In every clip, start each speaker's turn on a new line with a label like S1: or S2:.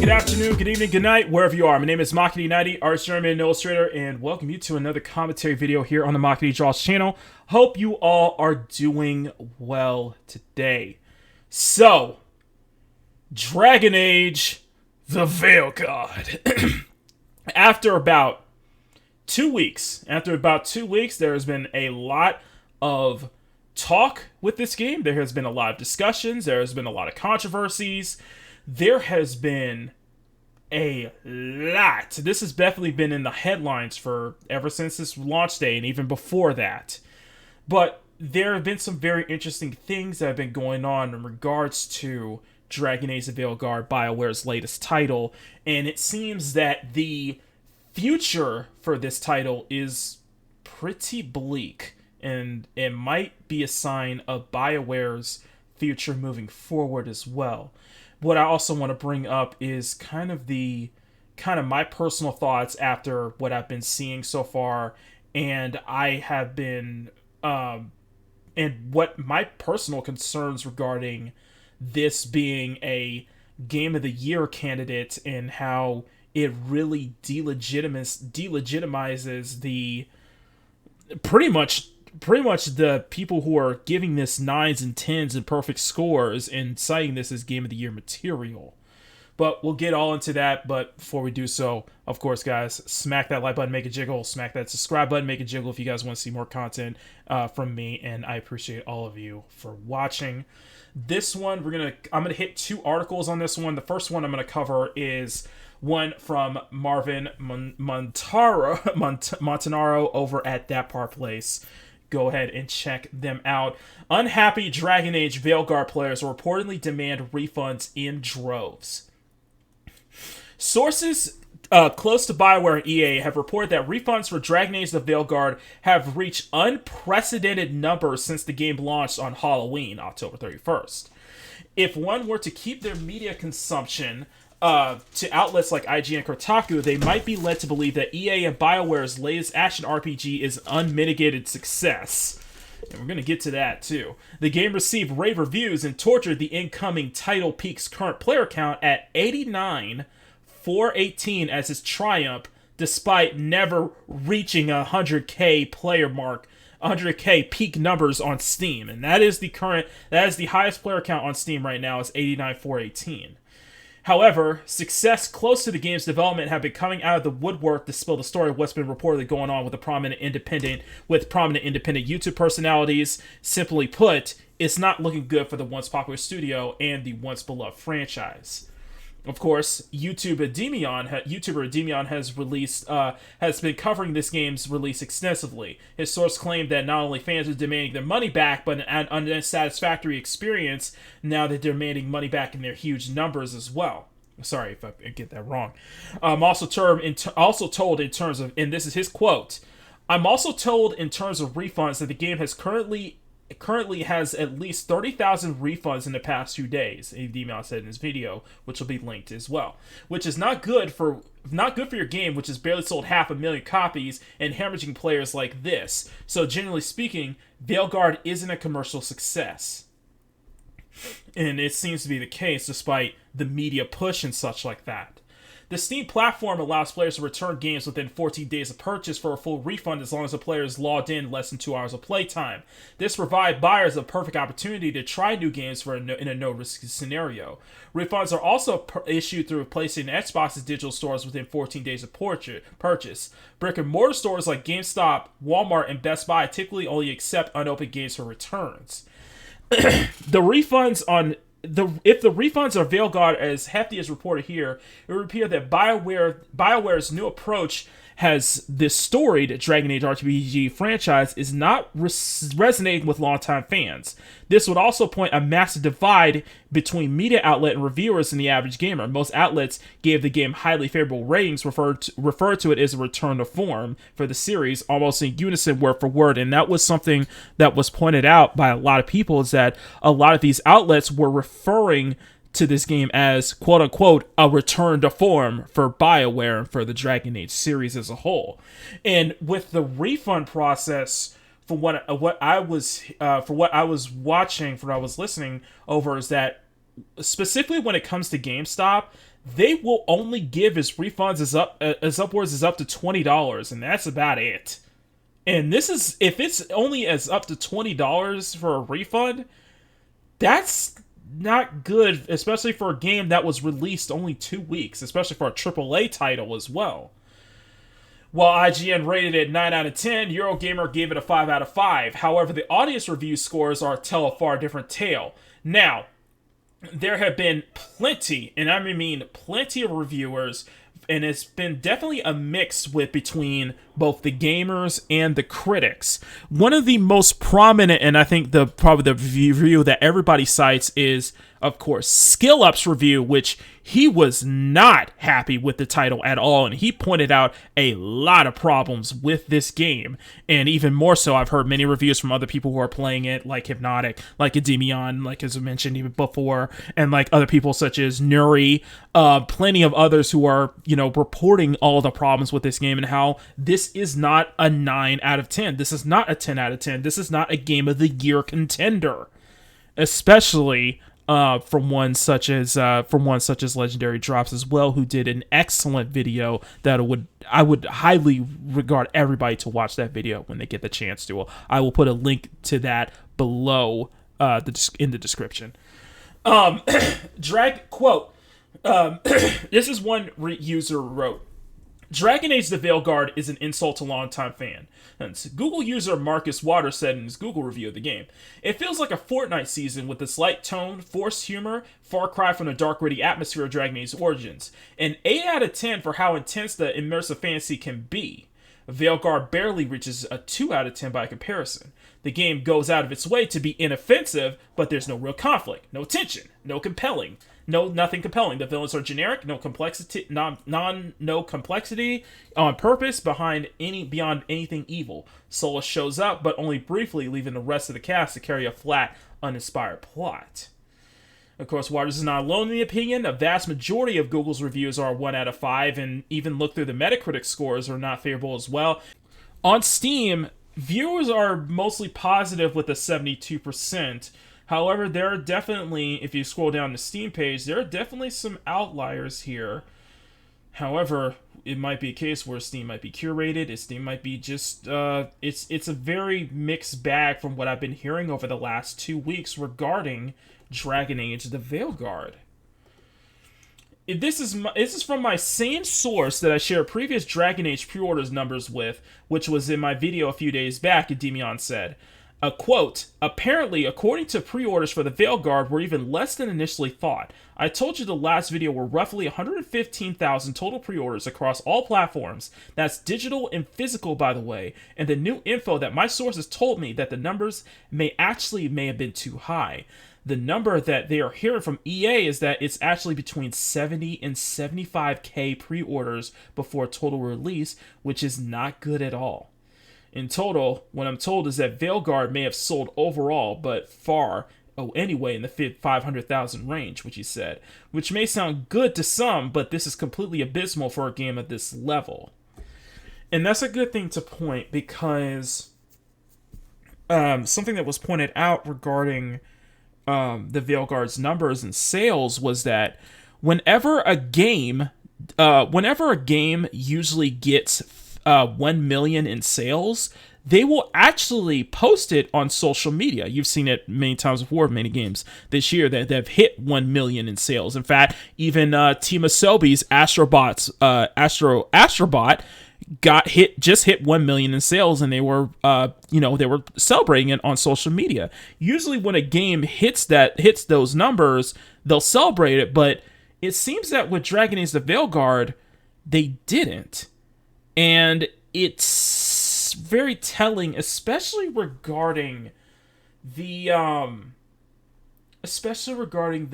S1: good afternoon, good evening, good night, wherever you are. My name is Makini Nighty, artist, journeyman, and illustrator, and welcome you to another commentary video here on the Makini Draws channel. Hope you all are doing well today. So, Dragon Age The Veilguard. After about 2 weeks, there has been a lot of talk with this game. There has been a lot of discussions. There has been a lot of controversies. There has been a lot. This has definitely been in the headlines for ever since this launch day and even before that. But there have been some very interesting things that have been going on in regards to Dragon Age The Veilguard, BioWare's latest title, and it seems that the future for this title is pretty bleak, and it might be a sign of BioWare's future moving forward as well. What I also want to bring up is kind of my personal thoughts after what I've been seeing so far, and and what my personal concerns regarding this being a Game of the Year candidate and how it really delegitimizes the pretty much the people who are giving this 9s and 10s and perfect scores and citing this as Game of the Year material. But we'll get all into that. But before we do so, of course, guys, smack that like button, make it jiggle. Smack that subscribe button, make it jiggle if you guys want to see more content from me. And I appreciate all of you for watching. This one, I'm gonna hit 2 articles on this one. The first one I'm gonna cover is one from Marvin Montanaro over at That Part Place. Go ahead and check them out. Unhappy Dragon Age Veilguard players reportedly demand refunds in droves. Sources close to BioWare and EA have reported that refunds for Dragon Age The Veilguard have reached unprecedented numbers since the game launched on Halloween, October 31st. If one were to keep their media consumption to outlets like IGN and Kotaku, they might be led to believe that EA and BioWare's latest action RPG is unmitigated success. And we're going to get to that, too. The game received rave reviews and tortured the incoming title peak's current player count at 89,418 as its triumph, despite never reaching 100k player mark, 100k peak numbers on Steam. And that is the highest player count on Steam right now, is 89,418. However, success close to the game's development have been coming out of the woodwork to spill the story of what's been reportedly going on with prominent independent YouTube personalities. Simply put, it's not looking good for the once popular studio and the once beloved franchise. Of course, YouTuber Demion has been covering this game's release extensively. His source claimed that not only fans are demanding their money back, but an unsatisfactory experience now that they're demanding money back in their huge numbers as well. Sorry if I get that wrong. Also told in terms of, and this is his quote, "I'm also told in terms of refunds that the game has currently has at least 30,000 refunds in the past 2 days," Demion said in his video, which will be linked as well. Which is not good for your game, which has barely sold 500,000 copies and hemorrhaging players like this. So generally speaking, Veilguard isn't a commercial success. And it seems to be the case despite the media push and such like that. The Steam platform allows players to return games within 14 days of purchase for a full refund as long as the player is logged in less than 2 hours of playtime. This provides buyers a perfect opportunity to try new games in a no-risk scenario. Refunds are also issued through PlayStation and Xbox's digital stores within 14 days of purchase. Brick-and-mortar stores like GameStop, Walmart, and Best Buy typically only accept unopened games for returns. If the refunds are Veilguard as hefty as reported here, it would appear that BioWare's new approach has this storied Dragon Age RPG franchise is not resonating with longtime fans. This would also point a massive divide between media outlet and reviewers and the average gamer. Most outlets gave the game highly favorable ratings, referred to it as a return to form for the series, almost in unison word for word. And that was something that was pointed out by a lot of people, is that a lot of these outlets were referring to this game as quote-unquote a return to form for BioWare and for the Dragon Age series as a whole. And with the refund process, for what I was listening over, is that specifically when it comes to GameStop, they will only give as refunds as upwards as up to $20, and that's about it. And this is, if it's only as up to $20 for a refund, that's not good, especially for a game that was released only 2 weeks, especially for a AAA title as well. While IGN rated it 9 out of 10, Eurogamer gave it a 5 out of 5. However, the audience review scores tell a far different tale. Now, there have been plenty, and I mean plenty of reviewers, and it's been definitely a mix between both the gamers and the critics. One of the most prominent, and I think probably the review that everybody cites is, of course, Skill Up's review, which he was not happy with the title at all, and he pointed out a lot of problems with this game. And even more so, I've heard many reviews from other people who are playing it, like Hypnotic, like Endymion, like as I mentioned even before, and like other people such as Nuri, plenty of others who are, reporting all the problems with this game and how this is not a 9 out of 10. This is not a 10 out of 10. This is not a Game of the Year contender, especially from one such as Legendary Drops as well, who did an excellent video that I would highly regard everybody to watch that video when they get the chance to. I will put a link to that below in the description. Quote. This is one user wrote. Dragon Age The Veilguard is an insult to longtime fan. And Google user Marcus Waters said in his Google review of the game, "It feels like a Fortnite season with its light tone, forced humor, far cry from the dark gritty atmosphere of Dragon Age Origins. An 8 out of 10 for how intense the immersive fantasy can be. Veilguard barely reaches a 2 out of 10 by comparison. The game goes out of its way to be inoffensive, but there's no real conflict, no tension, nothing compelling. The villains are generic, no complexity on purpose beyond anything evil. Solus shows up, but only briefly, leaving the rest of the cast to carry a flat, uninspired plot." Of course, Waters is not alone in the opinion. A vast majority of Google's reviews are 1 out of 5, and even look through the Metacritic scores are not favorable as well. On Steam, viewers are mostly positive with a 72%. However, there are definitely, if you scroll down the Steam page, there are definitely some outliers here. However, it might be a case where Steam might be curated. Steam might be just, it's a very mixed bag from what I've been hearing over the last 2 weeks regarding Dragon Age The Veilguard. This is from my same source that I shared previous Dragon Age pre-orders numbers with, which was in my video a few days back, Endymion said. A quote, "Apparently, according to pre-orders for the Veilguard, were even less than initially thought. I told you the last video were roughly 115,000 total pre-orders across all platforms. That's digital and physical, by the way. And the new info that my sources told me that the numbers may have been too high. The number that they are hearing from EA is that it's actually between 70 and 75k pre-orders before total release, which is not good at all. In total, what I'm told is that Veilguard may have sold overall, but anyway in the 500,000 range, which he said, which may sound good to some, but this is completely abysmal for a game at this level." And that's a good thing to point, because something that was pointed out regarding the Veilguard's numbers and sales was that whenever a game usually gets 1 million in sales, they will actually post it on social media. You've seen it many times before, many games this year that have hit 1 million in sales. In fact, even Team Asobi's Astrobot just hit 1 million in sales, and they were celebrating it on social media. Usually when a game hits those numbers, they'll celebrate it, but it seems that with Dragon Age The Veilguard, they didn't. And it's very telling, especially regarding the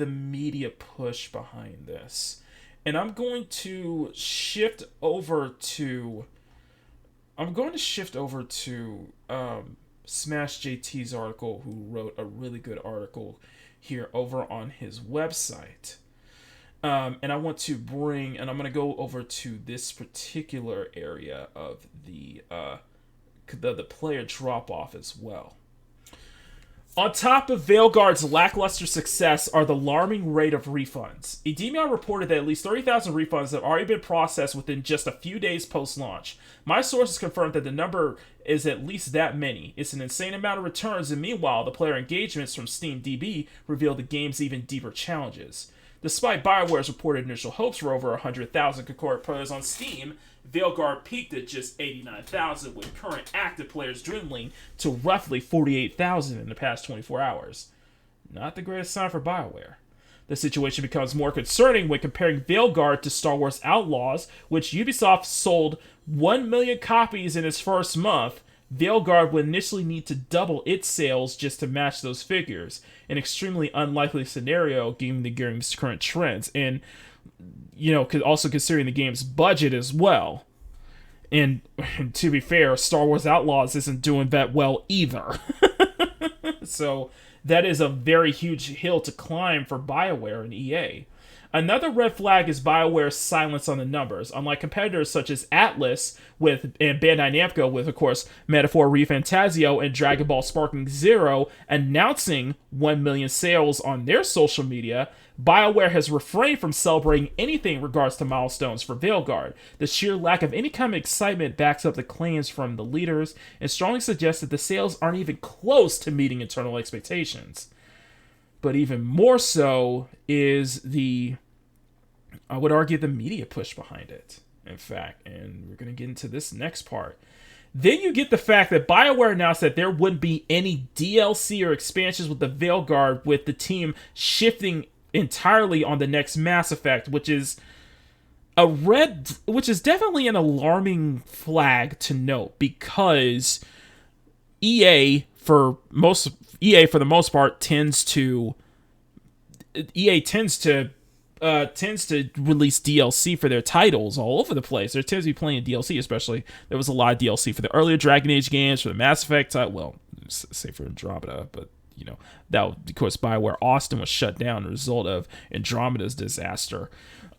S1: media push behind this. And I'm going to shift over to Smash JT's article, who wrote a really good article here over on his website. And I'm going to go over to this particular area of the player drop-off as well. On top of Veilguard's lackluster success are the alarming rate of refunds. Edemia reported that at least 30,000 refunds have already been processed within just a few days post-launch. My sources confirmed that the number is at least that many. It's an insane amount of returns, and meanwhile, the player engagements from SteamDB reveal the game's even deeper challenges. Despite BioWare's reported initial hopes for over 100,000 concurrent players on Steam, Veilguard peaked at just 89,000, with current active players dwindling to roughly 48,000 in the past 24 hours. Not the greatest sign for BioWare. The situation becomes more concerning when comparing Veilguard to Star Wars Outlaws, which Ubisoft sold 1 million copies in its first month. Veilguard would initially need to double its sales just to match those figures, an extremely unlikely scenario given the game's current trends, and also considering the game's budget as well. And to be fair, Star Wars Outlaws isn't doing that well either. So that is a very huge hill to climb for BioWare and EA. Another red flag is BioWare's silence on the numbers. Unlike competitors such as Atlas and Bandai Namco with, of course, Metaphor ReFantazio and Dragon Ball Sparking Zero announcing 1 million sales on their social media, BioWare has refrained from celebrating anything in regards to milestones for Veilguard. The sheer lack of any kind of excitement backs up the claims from the leaders and strongly suggests that the sales aren't even close to meeting internal expectations. But even more so is I would argue, the media push behind it, in fact. And we're going to get into this next part. Then you get the fact that BioWare announced that there wouldn't be any DLC or expansions with the Veilguard, with the team shifting entirely on the next Mass Effect, which is definitely an alarming flag to note, because EA for the most part tends to release DLC for their titles all over the place. There tends to be plenty of DLC, especially there was a lot of DLC for the earlier Dragon Age games, for the Mass Effect title, well, say for Andromeda, but that, of course, BioWare Austin was shut down as a result of Andromeda's disaster.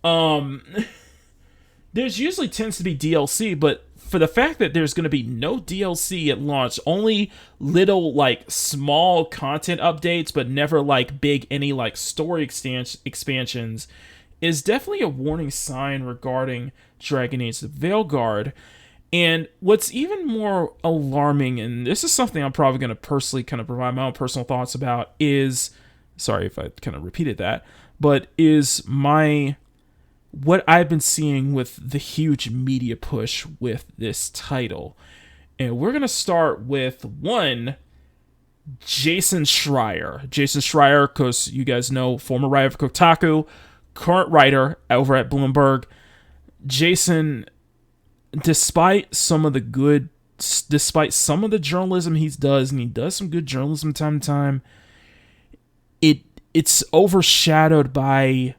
S1: There's usually tends to be DLC, but for the fact that there's going to be no DLC at launch, only little small content updates, but never big any story expansions, is definitely a warning sign regarding Dragon Age The Veilguard. And what's even more alarming, and this is something I'm probably going to personally kind of provide my own personal thoughts about, is, sorry if I kind of repeated that, but is what I've been seeing with the huge media push with this title. And we're going to start with one, Jason Schreier. Jason Schreier, because you guys know, former writer of Kotaku, current writer over at Bloomberg. Jason, despite some of the journalism he does, and he does some good journalism time to time, it's overshadowed by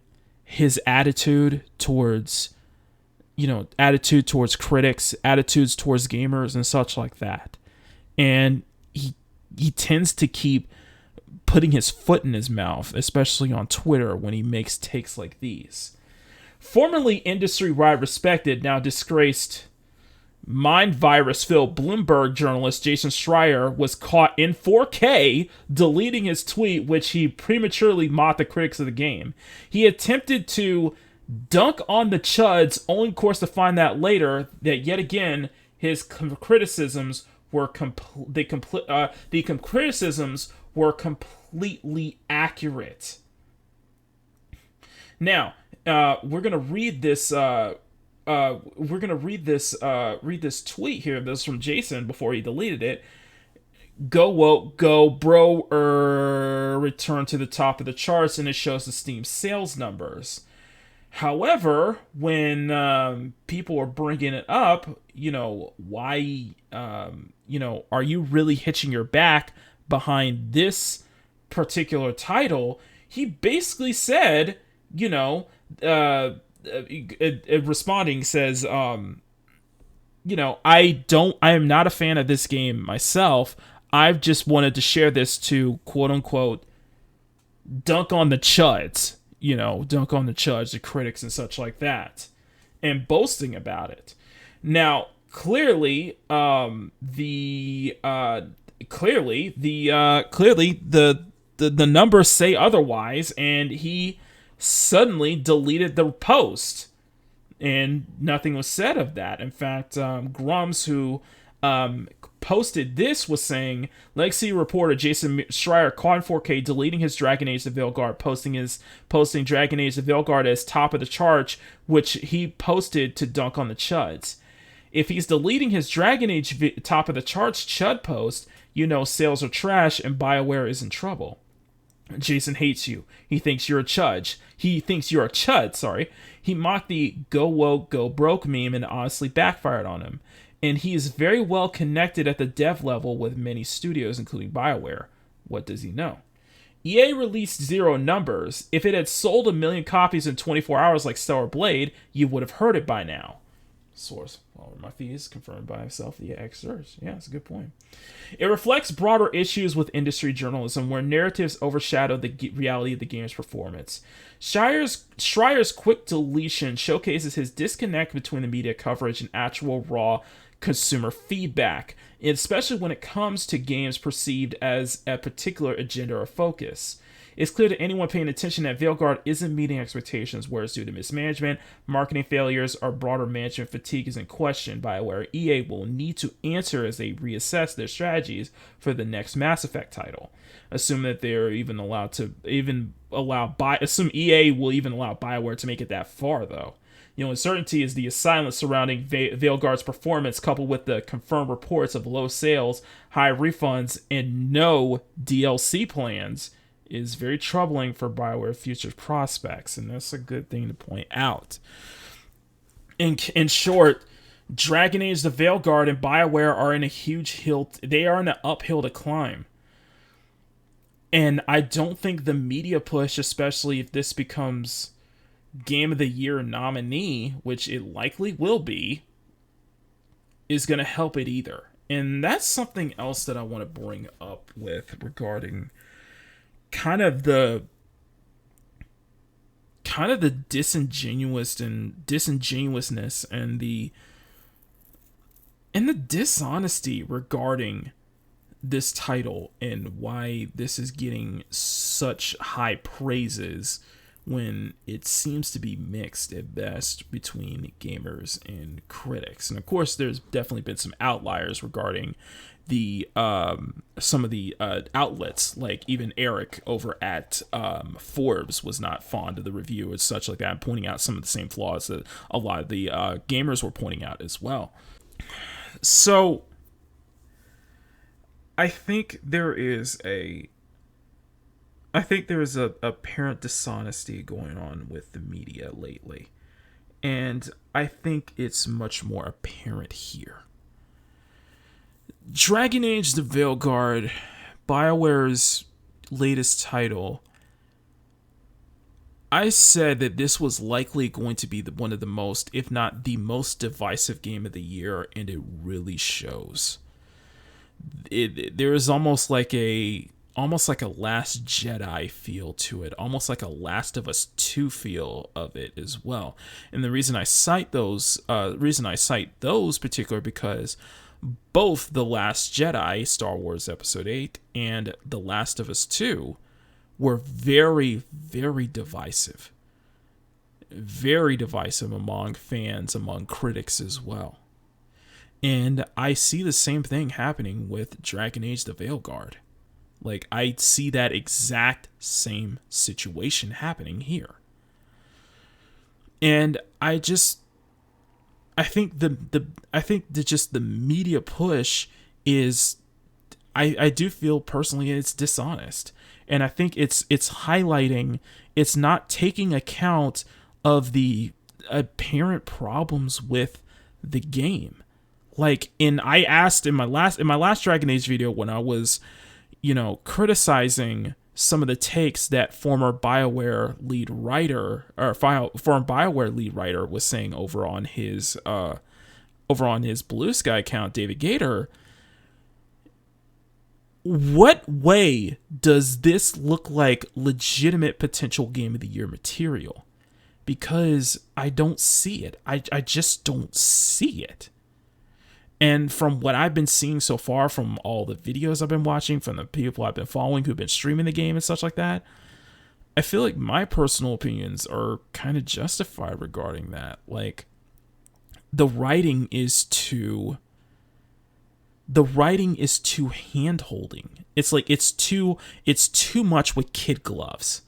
S1: his attitude towards critics, attitudes towards gamers, and such like that. And he tends to keep putting his foot in his mouth, especially on Twitter when he makes takes like these. Formerly industry-wide respected, now disgraced mind virus-filled Bloomberg journalist Jason Schreier was caught in 4K deleting his tweet, which he prematurely mocked the critics of the game. He attempted to dunk on the chuds, only of course to find out later that yet again his criticisms were completely accurate. Now, we're gonna read this. Read this tweet here. This is from Jason before he deleted it. Go woke, go bro, return to the top of the charts, and it shows the Steam sales numbers. However, when people are bringing it up, why, are you really hitching your back behind this particular title? He basically said, responding says, I am not a fan of this game myself. I've just wanted to share this to quote unquote dunk on the chuds, the critics and such like that, and boasting about it. Now, clearly, clearly the numbers say otherwise, and he suddenly deleted the post, and nothing was said of that. In fact, Grums, who posted this, was saying Legacy reporter Jason Schreier caught in 4K deleting his Dragon Age the Veilguard, posting Dragon Age the Veilguard as top of the charts, which he posted to dunk on the Chuds. If he's deleting his Dragon Age top of the charts Chud post, sales are trash and BioWare is in trouble. Jason hates you. He thinks you're a chud. Sorry. He mocked the go woke, go broke meme and honestly backfired on him. And he is very well connected at the dev level with many studios, including BioWare. What does he know? EA released zero numbers. If it had sold 1 million copies in 24 hours like Stellar Blade, you would have heard it by now. Source: all my fees confirmed by himself via X-Search. Yeah, that's a good point. It reflects broader issues with industry journalism where narratives overshadow the reality of the game's performance. Schreier's quick deletion showcases his disconnect between the media coverage and actual raw consumer feedback, especially when it comes to games perceived as a particular agenda or focus. It's clear to anyone paying attention that Veilguard isn't meeting expectations, whereas due to mismanagement, marketing failures, or broader management fatigue is in question. BioWare EA will need to answer as they reassess their strategies for the next Mass Effect title. Assume that they're even allowed to assume EA will even allow BioWare to make it that far, though. Uncertainty is the silence surrounding Veilguard's performance, coupled with the confirmed reports of low sales, high refunds, and no DLC plans, is very troubling for BioWare future prospects, and that's a good thing to point out. In short, Dragon Age the Veilguard and BioWare are in a huge hill. They are in an uphill to climb. And I don't think the media push, especially if this becomes Game of the Year nominee, which it likely will be, is going to help it either. And that's something else that I want to bring up with regarding kind of the disingenuousness and the dishonesty regarding this title and why this is getting such high praises when it seems to be mixed at best between gamers and critics. And of course, there's definitely been some outliers regarding the some of the outlets, like even Eric over at Forbes was not fond of the review and such like that, pointing out some of the same flaws that a lot of the gamers were pointing out as well. So I think there is a apparent dishonesty going on with the media lately, and I think it's much more apparent here. Dragon Age The Veilguard, BioWare's latest title, I said that this was likely going to be one of the most, if not the most divisive game of the year, and it really shows. There is almost like a Last Jedi feel to it, almost like a Last of Us 2 feel of it as well. And the reason I cite those particular because both The Last Jedi, Star Wars Episode 8, and The Last of Us 2 were very, very divisive. Very divisive among fans, among critics as well. And I see the same thing happening with Dragon Age The Veilguard. Like, I see that exact same situation happening here. And I think the media push is, I do feel personally it's dishonest. And I think it's highlighting, it's not taking account of the apparent problems with the game. Like, I asked in my last Dragon Age video when I was, criticizing some of the takes that former BioWare lead writer was saying over on his Blue Sky account, David Gator. What way does this look like legitimate potential Game of the Year material? Because I don't see it. I just don't see it. And from what I've been seeing so far, from all the videos I've been watching, from the people I've been following who've been streaming the game and such like that, I feel like my personal opinions are kind of justified regarding that. Like, the writing is too hand-holding. It's like it's too much with kid gloves.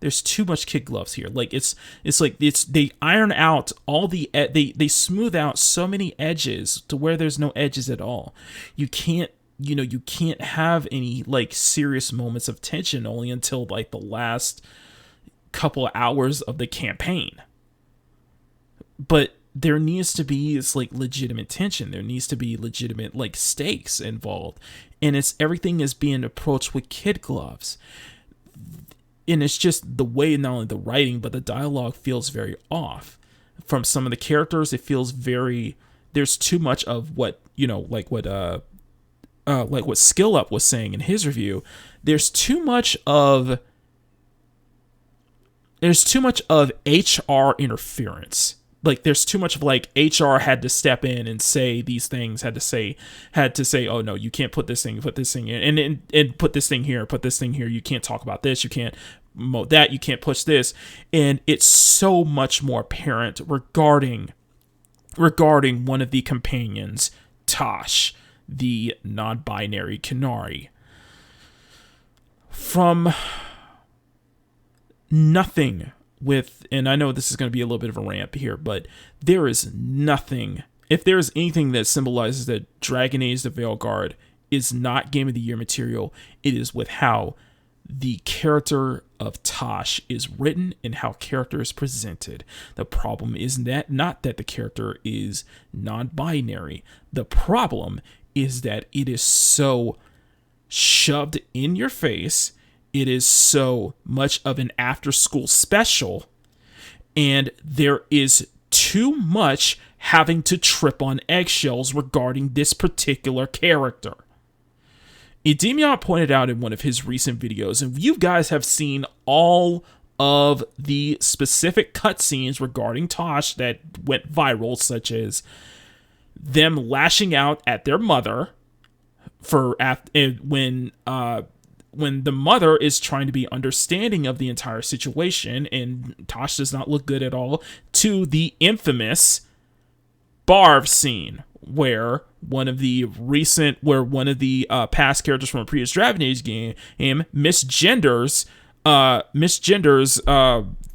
S1: There's too much kid gloves here. Like they iron out all they smooth out so many edges to where there's no edges at all. You can't have any like serious moments of tension only until like the last couple of hours of the campaign. But there needs to be like legitimate tension. There needs to be legitimate like stakes involved. And everything is being approached with kid gloves. And it's just the way, not only the writing, but the dialogue feels very off. From some of the characters, it feels there's too much of what, like what Skill Up was saying in his review. There's too much of HR interference. Like, there's too much of like HR had to step in and say these things, had to say, oh no, you can't put this thing in, and put this thing here, you can't talk about this, you can't promote that, you can't push this. And it's so much more apparent regarding one of the companions, Tosh, the non-binary Canary. From nothing with, and I know this is going to be a little bit of a rant here, but there is nothing, if there is anything that symbolizes that Dragon Age The Veilguard is not Game of the Year material, it is with how the character of Tosh is written and how character is presented. The problem is not that the character is non-binary. The problem is that it is so shoved in your face. It is so much of an after-school special, and there is too much having to trip on eggshells regarding this particular character. Edemion pointed out in one of his recent videos, and you guys have seen all of the specific cutscenes regarding Tosh that went viral, such as them lashing out at their mother when the mother is trying to be understanding of the entire situation, and Tosh does not look good at all, to the infamous Barv scene, where one of the past characters from a previous Dragon Age game misgenders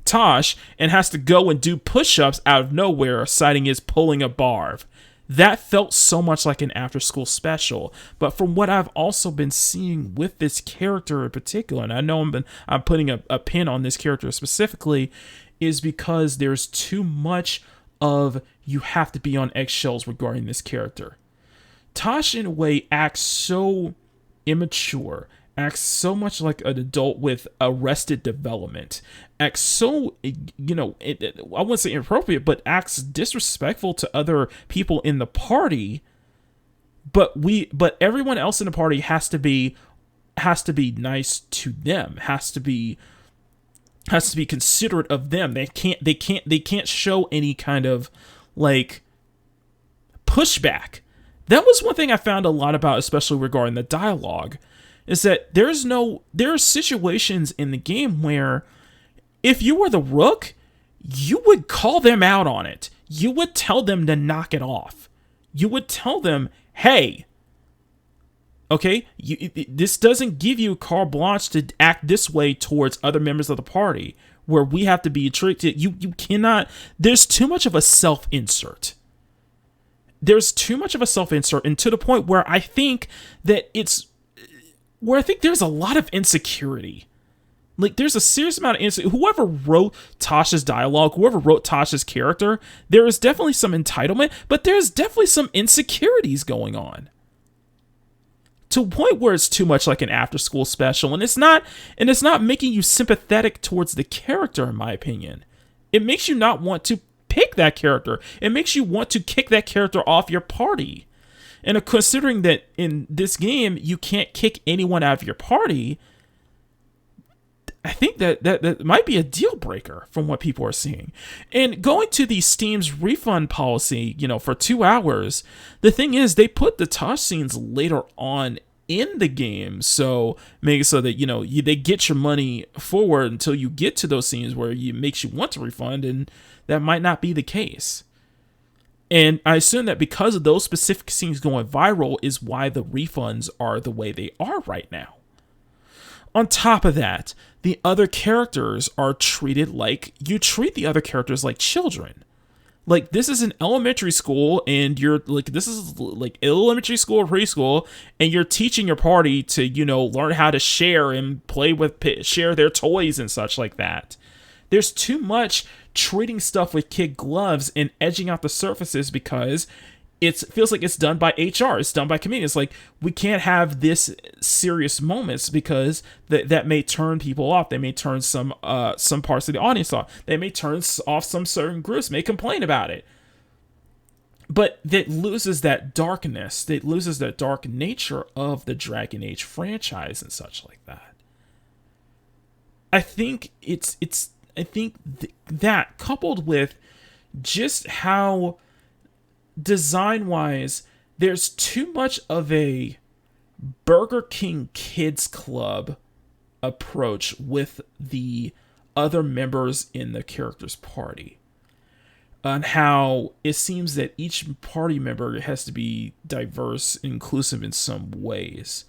S1: Tosh and has to go and do push-ups out of nowhere, citing his pulling a Barv. That felt so much like an after-school special. But from what I've also been seeing with this character in particular, and I know I'm putting a pin on this character specifically, is because there's too much of you have to be on eggshells regarding this character. Tosh, in a way, acts so immature, acts so much like an adult with arrested development, acts so, I wouldn't say inappropriate, but acts disrespectful to other people in the party. But everyone else in the party has to be nice to them, has to be considerate of them. They can't show any kind of like pushback. That was one thing I found a lot about, especially regarding the dialogue, is that there are situations in the game where if you were the Rook, you would call them out on it. You would tell them to knock it off. You would tell them, hey, okay, this doesn't give you carte blanche to act this way towards other members of the party, where we have to be treated. You cannot, there's too much of a self-insert. There's too much of a self-insert, and to the point where I think there's a lot of insecurity. Like, there's a serious amount of insecurity. Whoever wrote Tasha's dialogue, whoever wrote Tasha's character, there is definitely some entitlement, but there's definitely some insecurities going on. To a point where it's too much like an after-school special, and it's not making you sympathetic towards the character, in my opinion. It makes you not want to pick that character. It makes you want to kick that character off your party. And considering that in this game, you can't kick anyone out of your party, I think that might be a deal breaker from what people are seeing. And going to the Steam's refund policy, for 2 hours, the thing is they put the touch scenes later on in the game, so make it so that they get your money forward until you get to those scenes where it makes you want to refund, and that might not be the case. And I assume that because of those specific scenes going viral is why the refunds are the way they are right now. On top of that, the other characters are treated like you treat the other characters like children. Like, this is an elementary school, and this is like elementary school or preschool, and you're teaching your party to, learn how to share and share their toys and such like that. There's too much treating stuff with kid gloves and edging out the surfaces because it feels like it's done by HR. It's done by comedians. Like, we can't have this serious moments because that may turn people off. They may turn some parts of the audience off. They may turn off some certain groups, may complain about it. But that loses that darkness. It loses that dark nature of the Dragon Age franchise and such like that. I think that coupled with just how design-wise, there's too much of a Burger King Kids Club approach with the other members in the character's party. On how it seems that each party member has to be diverse, inclusive in some ways.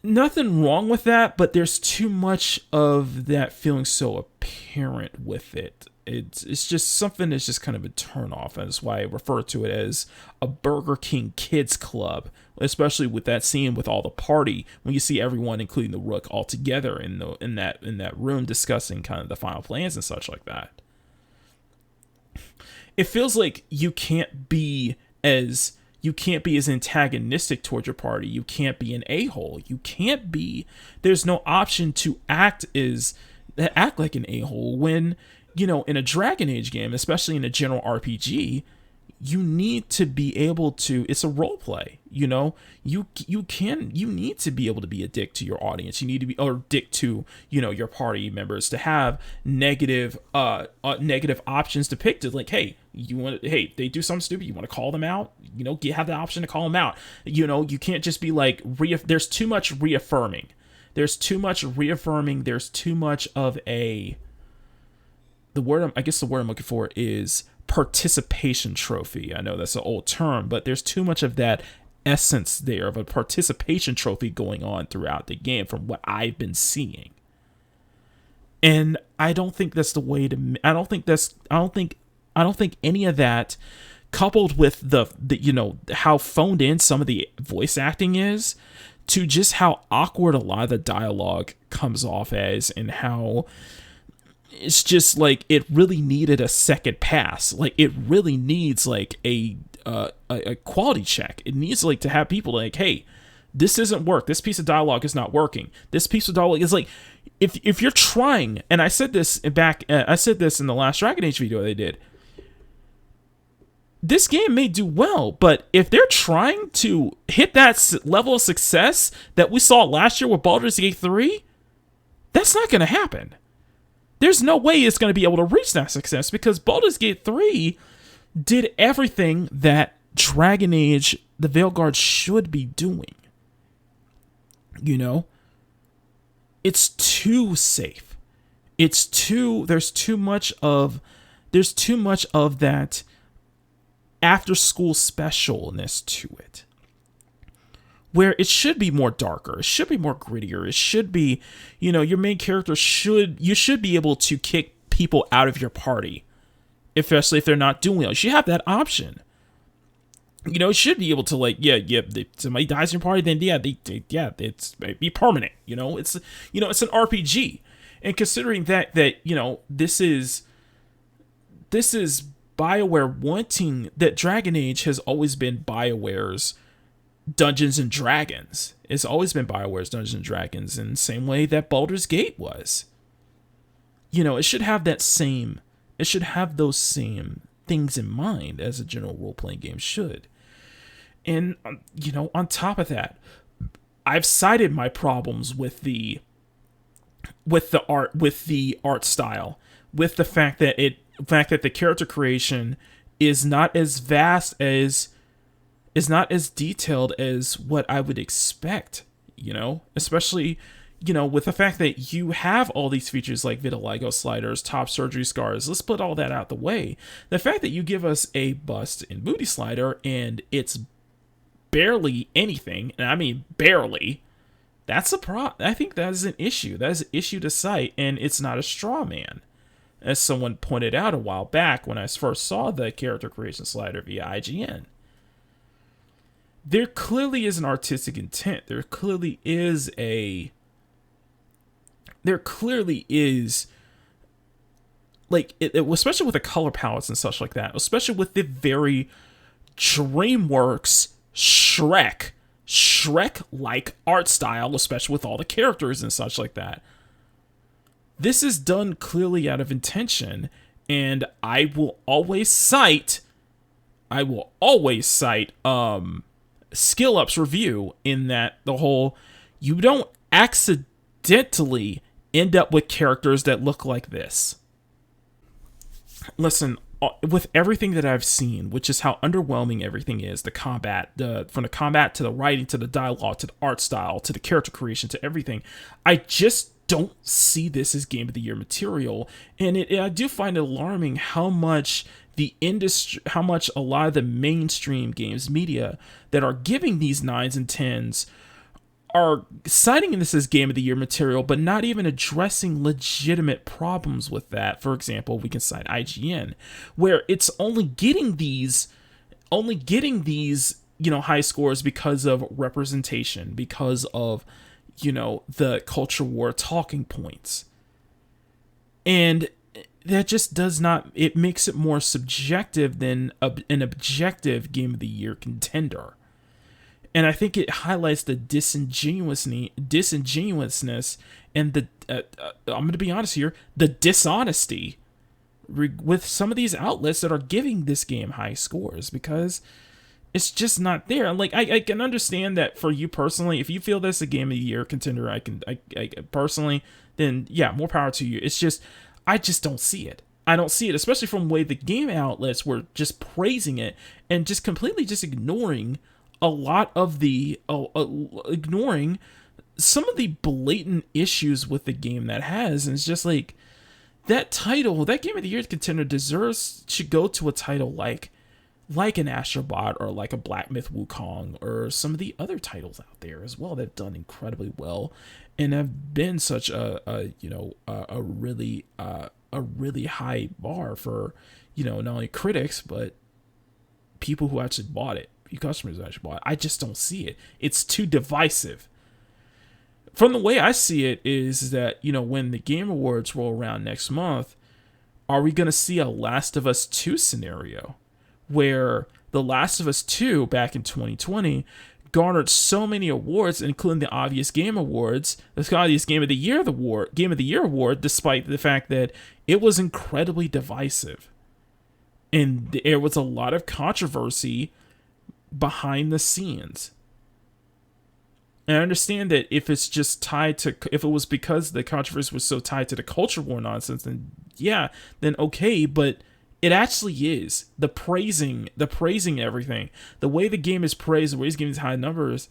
S1: Nothing wrong with that, but there's too much of that feeling so apparent with it. It's just something that's just kind of a turnoff, and that's why I refer to it as a Burger King Kids Club, especially with that scene with all the party when you see everyone, including the Rook, all together in that room discussing kind of the final plans and such like that. It feels like you can't be as antagonistic towards your party. You can't be an a-hole. There's no option to act like an a-hole when, in a Dragon Age game, especially in a general RPG, you need to be able to, it's a role play, you need to be able to be a dick to your audience. You need to be, or dick to, your party members, to have negative options depicted. Like, hey, they do something stupid, you want to call them out, you have the option to call them out. You can't just be like, there's too much reaffirming. There's too much of the word I'm looking for is participation trophy. I know that's an old term, but there's too much of that essence there of a participation trophy going on throughout the game from what I've been seeing. And I don't think that's the way to, I don't think any of that, coupled with the how phoned in some of the voice acting is, to just how awkward a lot of the dialogue comes off as, and how it's just like it really needed a second pass. Like, it really needs like a quality check. It needs like to have people like, hey, this isn't work. This piece of dialogue is not working. This piece of dialogue is like, if you're trying, and I said this in the last Dragon Age video they did. This game may do well, but if they're trying to hit that level of success that we saw last year with Baldur's Gate 3, that's not going to happen. There's no way it's going to be able to reach that success, because Baldur's Gate 3 did everything that Dragon Age The Veilguard should be doing. It's too safe. There's too much of that after school specialness to it, where it should be more darker, it should be more grittier, it should be, your main character you should be able to kick people out of your party, especially if they're not doing well. You should have that option. It should be able to, like, somebody dies in your party, then it's be permanent. It's an RPG, and considering that this is BioWare wanting, that Dragon Age has always been BioWare's Dungeons and Dragons. It's always been BioWare's Dungeons and Dragons, in the same way that Baldur's Gate was. It should have those same things in mind as a general role-playing game should. And, on top of that, I've cited my problems with the with the art style, with the fact that the character creation is not as vast as is not as detailed as what I would expect, especially, with the fact that you have all these features like vitiligo sliders, top surgery scars. Let's put all that out the way. The fact that you give us a bust and booty slider and it's barely anything, and I mean barely, that's a I think that is an issue. That is an issue to cite, and it's not a straw man. As someone pointed out a while back when I first saw the character creation slider via IGN. There clearly is an artistic intent. There clearly is like especially with the color palettes and such like that, especially with the very DreamWorks Shrek-like art style, especially with all the characters and such like that. This is done clearly out of intention, and I will always cite Skill Up's review in that you don't accidentally end up with characters that look like this. Listen, with everything that I've seen, which is how underwhelming everything is, the combat, from the combat to the writing to the dialogue to the art style to the character creation to everything, I just don't see this as Game of the Year material. And I do find it alarming how much a lot of the mainstream games media that are giving these 9s and 10s are citing this as Game of the Year material, but not even addressing legitimate problems with that. For example, we can cite IGN, where it's only getting these high scores because of representation, because of the culture war talking points. And that just does not, it makes it more subjective than an objective Game of the Year contender. And I think it highlights the disingenuousness and the, I'm going to be honest here, the dishonesty with some of these outlets that are giving this game high scores, because it's just not there. Like, I can understand that for you personally, if you feel this a Game of the Year contender, I personally, then yeah, more power to you. It's just, I just don't see it. I don't see it, especially from the way the game outlets were just praising it and just completely just ignoring a lot of the ignoring some of the blatant issues with the game that has. And it's just like, that title, that Game of the Year contender should go to a title like an Astrobot or like a Black Myth Wukong or some of the other titles out there as well that have done incredibly well and have been such a really high bar for not only critics but people who actually bought it. Customers who actually bought it. I just don't see it. It's too divisive. From the way I see it is that when the Game Awards roll around next month, are we going to see a Last of Us 2 scenario where The Last of Us 2 back in 2020 garnered so many awards, including the obvious Game Awards, the obvious Game of the Year award, despite the fact that it was incredibly divisive, and there was a lot of controversy behind the scenes. And I understand that if it's just if it was because the controversy was so tied to the culture war nonsense, then yeah, then okay, but it actually is. The praising everything, the way the game is praised, the way it's getting these high numbers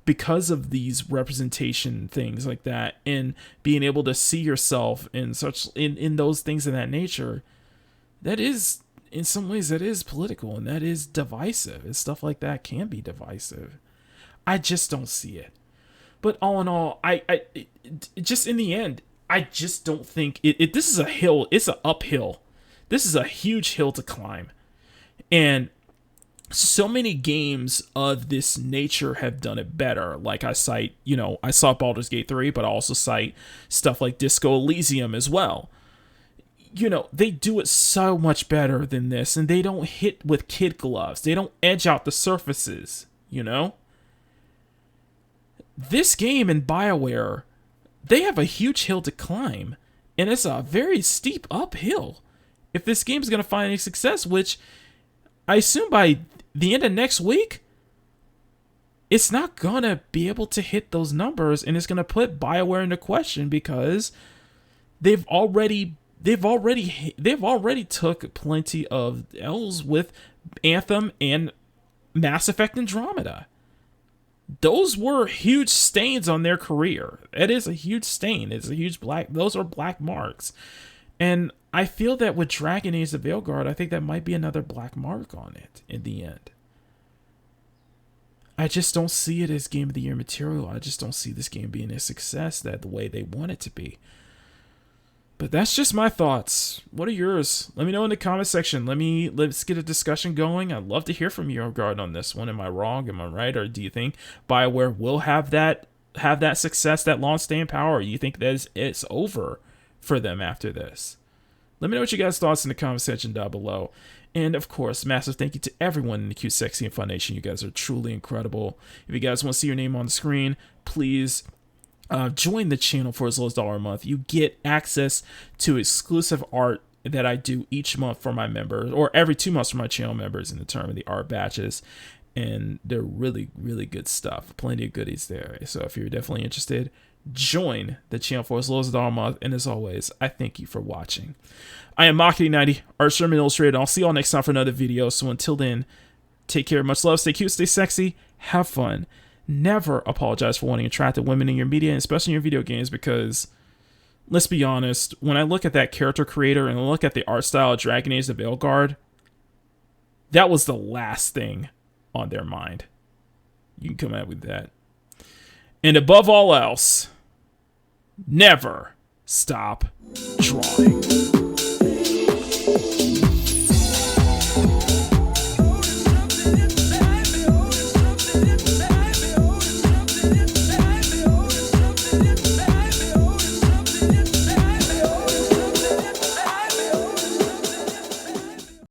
S1: because of these representation things like that, and being able to see yourself in those things of that nature, that is, in some ways, that is political and that is divisive. And stuff like that can be divisive. I just don't see it. But all in all, I just in the end, I just don't think this is a hill. It's an uphill. This is a huge hill to climb. And so many games of this nature have done it better. Like I saw Baldur's Gate 3, but I also cite stuff like Disco Elysium as well. They do it so much better than this, and they don't hit with kid gloves. They don't edge out the surfaces, This game in BioWare, they have a huge hill to climb, and it's a very steep uphill. If this game is going to find any success, which I assume by the end of next week, it's not going to be able to hit those numbers, and it's going to put BioWare into question because they've already took plenty of L's with Anthem and Mass Effect Andromeda. Those were huge stains on their career. It is a huge stain. It's a huge those are black marks. And I feel that with Dragon Age The Veilguard, I think that might be another black mark on it in the end. I just don't see it as Game of the Year material. I just don't see this game being a success the way they want it to be. But that's just my thoughts. What are yours? Let me know in the comment section. Let's get a discussion going. I'd love to hear from you regarding on this one. Am I wrong? Am I right? Or do you think BioWare will have that success, that long staying power? Or you think that it's over for them after this? Let me know what you guys' thoughts in the comment section down below. And of course, massive thank you to everyone in the Cute, Sexy, and Fun Nation. You guys are truly incredible. If you guys want to see your name on the screen, please join the channel for as low as $1 a month. You get access to exclusive art that I do each month for my members, or every 2 months for my channel members in the term of the art batches. And they're really, really good stuff. Plenty of goodies there. So if you're definitely interested, join the channel for as low as $1 a month. And as always, I thank you for watching. I am Mach90, Art Sherman Illustrated. I'll see you all next time for another video. So until then, take care, much love, stay cute, stay sexy, have fun. Never apologize for wanting attractive women in your media, and especially in your video games, because let's be honest, when I look at that character creator and I look at the art style of Dragon Age The Veilguard, that was the last thing on their mind. You can come out with that. And above all else, never stop drawing.